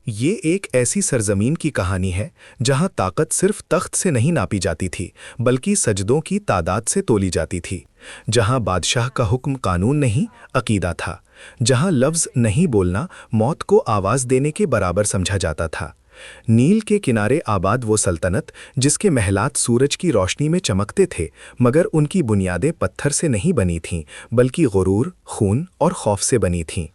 یہ ایک ایسی سرزمین کی کہانی ہے جہاں طاقت صرف تخت سے نہیں ناپی جاتی تھی بلکہ سجدوں کی تعداد سے تولی جاتی تھی، جہاں بادشاہ کا حکم قانون نہیں عقیدہ تھا، جہاں لفظ نہیں بولنا موت کو آواز دینے کے برابر سمجھا جاتا تھا۔ نیل کے کنارے آباد وہ سلطنت جس کے محلات سورج کی روشنی میں چمکتے تھے، مگر ان کی بنیادیں پتھر سے نہیں بنی تھیں بلکہ غرور، خون اور خوف سے بنی تھیں۔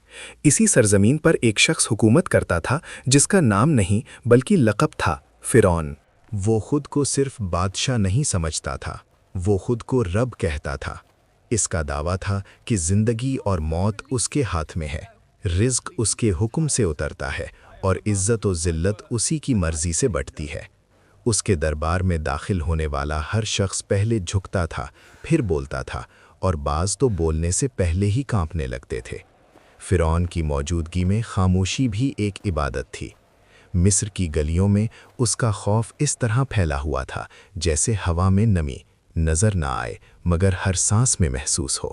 اسی سرزمین پر ایک شخص حکومت کرتا تھا جس کا نام نہیں بلکہ لقب تھا، فرعون۔ وہ خود کو صرف بادشاہ نہیں سمجھتا تھا، وہ خود کو رب کہتا تھا۔ اس کا دعویٰ تھا کہ زندگی اور موت اس کے ہاتھ میں ہے، رزق اس کے حکم سے اترتا ہے اور عزت و ذلت اسی کی مرضی سے بٹتی ہے۔ اس کے دربار میں داخل ہونے والا ہر شخص پہلے جھکتا تھا، پھر بولتا تھا، اور بعض تو بولنے سے پہلے ہی کانپنے لگتے تھے۔ فرعون کی موجودگی میں خاموشی بھی ایک عبادت تھی۔ مصر کی گلیوں میں اس کا خوف اس طرح پھیلا ہوا تھا جیسے ہوا میں نمی، نظر نہ آئے مگر ہر سانس میں محسوس ہو۔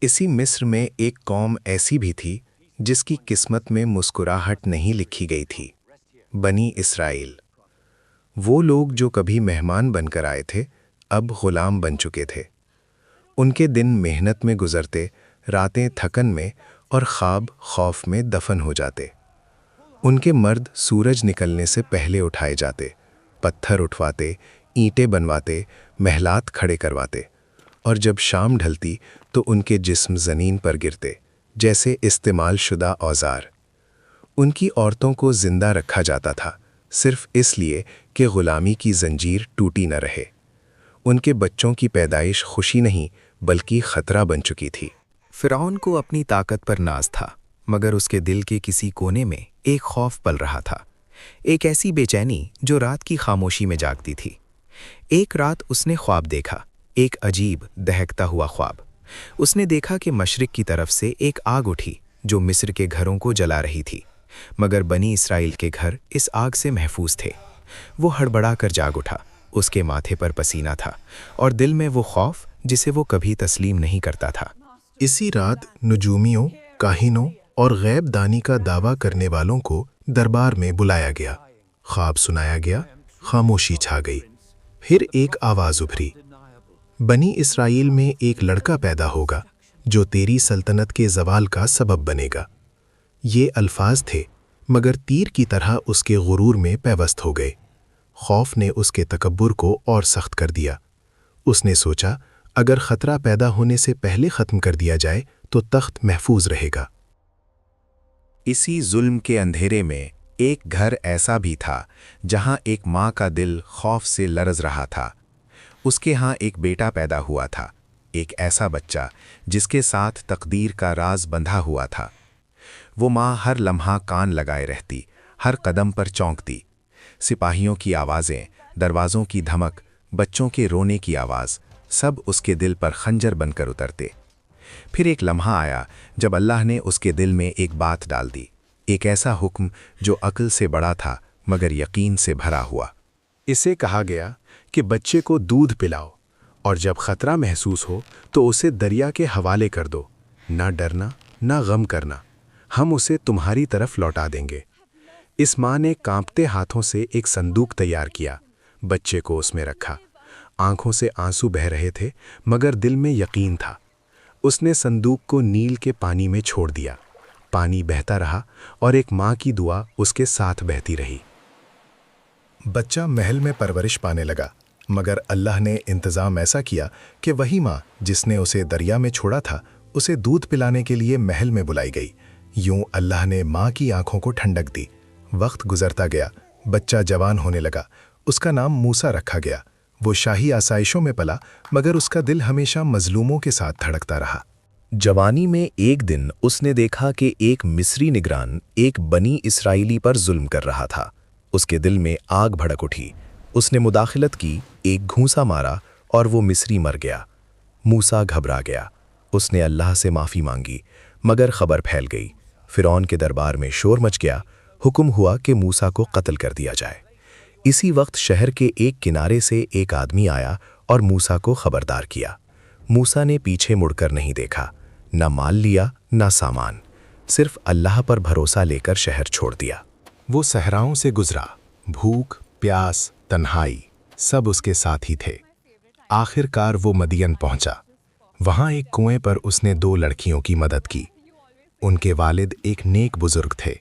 اسی مصر میں ایک قوم ایسی بھی تھی جس کی قسمت میں مسکراہٹ نہیں لکھی گئی تھی، بنی اسرائیل۔ وہ لوگ جو کبھی مہمان بن کر آئے تھے اب غلام بن چکے تھے۔ ان کے دن محنت میں گزرتے، راتیں تھکن میں اور خواب خوف میں دفن ہو جاتے۔ ان کے مرد سورج نکلنے سے پہلے اٹھائے جاتے، پتھر اٹھواتے، اینٹیں بنواتے، محلات کھڑے کرواتے، اور جب شام ڈھلتی تو ان کے جسم زمین پر گرتے جیسے استعمال شدہ اوزار۔ ان کی عورتوں کو زندہ رکھا جاتا تھا صرف اس لیے کہ غلامی کی زنجیر ٹوٹی نہ رہے۔ ان کے بچوں کی پیدائش خوشی نہیں بلکہ خطرہ بن چکی تھی۔ فرعون کو اپنی طاقت پر ناز تھا، مگر اس کے دل کے کسی کونے میں ایک خوف پل رہا تھا، ایک ایسی بے چینی جو رات کی خاموشی میں جاگتی تھی۔ ایک رات اس نے خواب دیکھا، ایک عجیب دہکتا ہوا خواب۔ اس نے دیکھا کہ مشرق کی طرف سے ایک آگ اٹھی جو مصر کے گھروں کو جلا رہی تھی، مگر بنی اسرائیل کے گھر اس آگ سے محفوظ تھے۔ وہ ہڑبڑا کر جاگ اٹھا، اس کے ماتھے پر پسینہ تھا اور دل میں وہ خوف جسے وہ کبھی تسلیم نہیں کرتا تھا۔ اسی رات نجومیوں، کاہنوں اور غیب دانی کا دعویٰ کرنے والوں کو دربار میں بلایا گیا۔ خواب سنایا گیا، خاموشی چھا گئی۔ پھر ایک آواز ابھری، بنی اسرائیل میں ایک لڑکا پیدا ہوگا جو تیری سلطنت کے زوال کا سبب بنے گا۔ یہ الفاظ تھے مگر تیر کی طرح اس کے غرور میں پیوست ہو گئے۔ خوف نے اس کے تکبر کو اور سخت کر دیا۔ اس نے سوچا اگر خطرہ پیدا ہونے سے پہلے ختم کر دیا جائے تو تخت محفوظ رہے گا۔ اسی ظلم کے اندھیرے میں ایک گھر ایسا بھی تھا جہاں ایک ماں کا دل خوف سے لرز رہا تھا۔ اس کے ہاں ایک بیٹا پیدا ہوا تھا، ایک ایسا بچہ جس کے ساتھ تقدیر کا راز بندھا ہوا تھا۔ وہ ماں ہر لمحہ کان لگائے رہتی، ہر قدم پر چونکتی۔ سپاہیوں کی آوازیں، دروازوں کی دھمک، بچوں کے رونے کی آواز، سب اس کے دل پر خنجر بن کر اترتے۔ پھر ایک لمحہ آیا جب اللہ نے اس کے دل میں ایک بات ڈال دی، ایک ایسا حکم جو عقل سے بڑا تھا مگر یقین سے بھرا ہوا۔ اسے کہا گیا کہ بچے کو دودھ پلاؤ اور جب خطرہ محسوس ہو تو اسے دریا کے حوالے کر دو، نہ ڈرنا نہ غم کرنا، ہم اسے تمہاری طرف لوٹا دیں گے۔ اس ماں نے کانپتے ہاتھوں سے ایک صندوق تیار کیا، بچے کو اس میں رکھا۔ آنکھوں سے آنسو بہہ رہے تھے مگر دل میں یقین تھا۔ اس نے صندوق کو نیل کے پانی میں چھوڑ دیا، پانی بہتا رہا اور ایک ماں کی دعا اس کے ساتھ بہتی رہی۔ بچہ محل میں پرورش پانے لگا، مگر اللہ نے انتظام ایسا کیا کہ وہی ماں جس نے اسے دریا میں چھوڑا تھا اسے دودھ پلانے کے لیے محل میں بلائی گئی۔ یوں اللہ نے ماں کی آنکھوں کو ٹھنڈک دی۔ وقت گزرتا گیا، بچہ جوان ہونے لگا، اس کا نام موسیٰ رکھا گیا۔ وہ شاہی آسائشوں میں پلا مگر اس کا دل ہمیشہ مظلوموں کے ساتھ دھڑکتا رہا۔ جوانی میں ایک دن اس نے دیکھا کہ ایک مصری نگران ایک بنی اسرائیلی پر ظلم کر رہا تھا۔ اس کے دل میں آگ بھڑک اٹھی، اس نے مداخلت کی، ایک گھونسا مارا اور وہ مصری مر گیا۔ موسیٰ گھبرا گیا، اس نے اللہ سے معافی مانگی مگر خبر پھیل گئی۔ فرعون کے دربار میں شور مچ گیا، حکم ہوا کہ موسیٰ کو قتل کر دیا جائے۔ اسی وقت شہر کے ایک کنارے سے ایک آدمی آیا اور موسیٰ کو خبردار کیا۔ موسیٰ نے پیچھے مڑ کر نہیں دیکھا، نہ مال لیا نہ سامان، صرف اللہ پر بھروسہ لے کر شہر چھوڑ دیا۔ وہ صحراؤں سے گزرا، بھوک، پیاس، تنہائی سب اس کے ساتھ ہی تھے۔ آخر کار وہ مدین پہنچا۔ وہاں ایک کنویں پر اس نے 2 لڑکیوں کی مدد کی۔ ان کے والد ایک نیک بزرگ تھے۔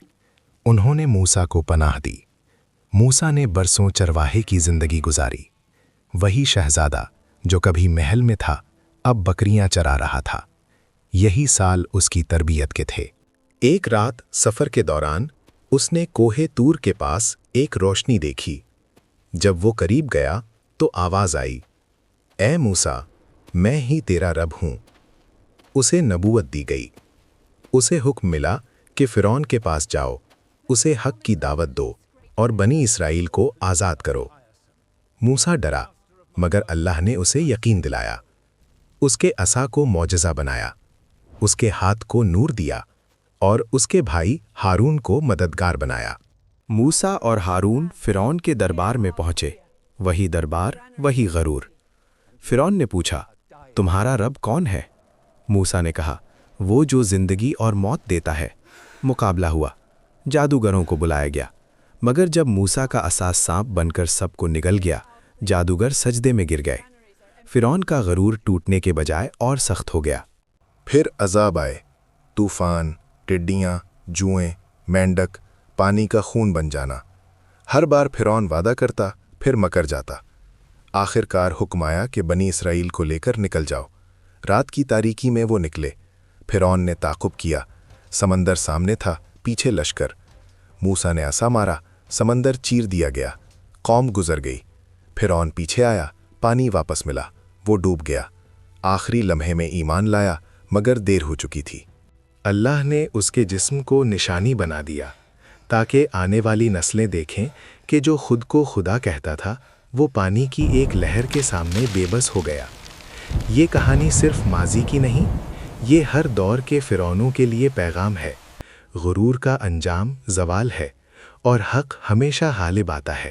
انہوں نے موسیٰ کو پناہ دی۔ موسیٰ نے برسوں چرواہے کی زندگی گزاری۔ وہی شہزادہ جو کبھی محل میں تھا اب بکریاں چرا رہا تھا۔ یہی سال اس کی تربیت کے تھے۔ ایک رات سفر کے دوران اس نے کوہ طور کے پاس ایک روشنی دیکھی۔ جب وہ قریب گیا تو آواز آئی، اے موسیٰ، میں ہی تیرا رب ہوں۔ اسے نبوت دی گئی۔ اسے حکم ملا کہ فرعون کے پاس جاؤ، اسے حق کی دعوت دو اور بنی اسرائیل کو آزاد کرو۔ موسیٰ ڈرا، مگر اللہ نے اسے یقین دلایا۔ اس کے عصا کو معجزہ بنایا، اس کے ہاتھ کو نور دیا اور اس کے بھائی ہارون کو مددگار بنایا۔ موسیٰ اور ہارون فرعون کے دربار میں پہنچے۔ وہی دربار، وہی غرور۔ فرعون نے پوچھا، تمہارا رب کون ہے؟ موسیٰ نے کہا، وہ جو زندگی اور موت دیتا ہے۔ مقابلہ ہوا، جادوگروں کو بلایا گیا، مگر جب موسیٰ کا عصا سانپ بن کر سب کو نگل گیا، جادوگر سجدے میں گر گئے۔ فرعون کا غرور ٹوٹنے کے بجائے اور سخت ہو گیا۔ پھر عذاب آئے، طوفان، ٹڈیاں، جوئیں، مینڈک، پانی کا خون بن جانا۔ ہر بار فرعون وعدہ کرتا، پھر مکر جاتا۔ آخر کار حکم آیا کہ بنی اسرائیل کو لے کر نکل جاؤ۔ رات کی تاریکی میں وہ نکلے۔ فرعون نے تعقب کیا، سمندر سامنے تھا، پیچھے لشکر۔ موسیٰ نے عصا مارا، سمندر چیر دیا گیا، قوم گزر گئی۔ فرعون پیچھے آیا، پانی واپس ملا، وہ ڈوب گیا۔ آخری لمحے میں ایمان لایا، مگر دیر ہو چکی تھی۔ اللہ نے اس کے جسم کو نشانی بنا دیا تاکہ آنے والی نسلیں دیکھیں کہ جو خود کو خدا کہتا تھا وہ پانی کی ایک لہر کے سامنے بے بس ہو گیا۔ یہ کہانی صرف ماضی کی نہیں، یہ ہر دور کے فرعونوں کے لیے پیغام ہے۔ غرور کا انجام زوال ہے اور حق ہمیشہ غالب آتا ہے۔